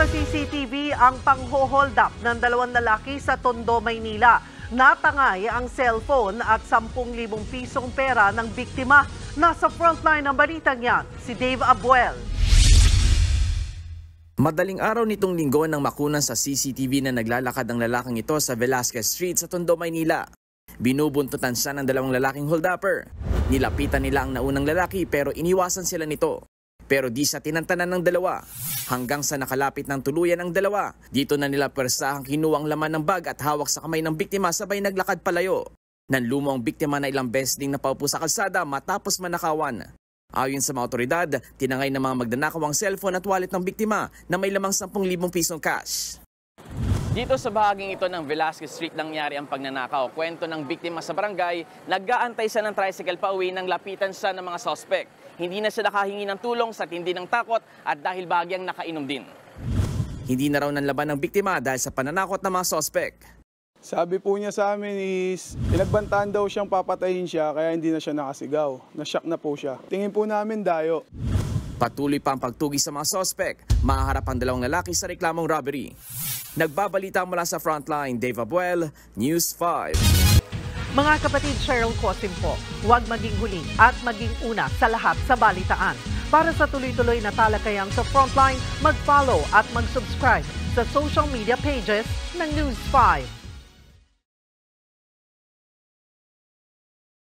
sa CCTV ang pangho-hold up ng dalawang lalaki sa Tondo, Maynila. Natangay ang cellphone at 10,000 pisong pera ng biktima. Nasa frontline ng balitang yan, si Dave Abuel. Madaling araw nitong linggo nang makunan sa CCTV na naglalakad ang lalaking ito sa Velasquez Street sa Tondo, Maynila. Binubuntutan siya ng dalawang lalaking hold-upper. Nilapitan nila ang naunang lalaki pero iniwasan sila nito. Pero di siya tinantanan ng dalawa. Hanggang sa nakalapit ng tuluyan ang dalawa. Dito na nila persahang kinuha ang laman ng bag at hawak sa kamay ng biktima sabay naglakad palayo. Nanlumo ang biktima na ilang beses ding napaupo sa kalsada matapos manakawan. Ayon sa mga otoridad, tinangay ng mga magnanakaw ang cellphone at wallet ng biktima na may lamang 10,000 pisong cash. Dito sa bahaging ito ng Velasquez Street nangyari ang pagnanakaw. Kwento ng biktima sa barangay, nag-aantay siya ng tricycle pauwi nang lapitan siya ng mga suspect. Hindi na siya nakahingi ng tulong sa tindi ng takot at dahil bahagyang nakainom din. Hindi na raw nanlaban ng biktima dahil sa pananakot ng mga suspect. Sabi po niya sa amin is pinagbantaan daw siyang papatayin siya kaya hindi na siya nakasigaw. Na-shock na po siya. Tingin po namin dayo. Patuloy pa ang pagtugi sa mga suspect. Mahaharap ang dalawang lalaki sa reklamong robbery. Nagbabalita mula sa Frontline, Dave Abuel, News 5. Mga kapatid, Cheryl Cosim po, huwag maging huli at maging una sa lahat sa balitaan. Para sa tuloy-tuloy na talakayan sa Frontline, mag-follow at mag-subscribe sa social media pages ng News 5.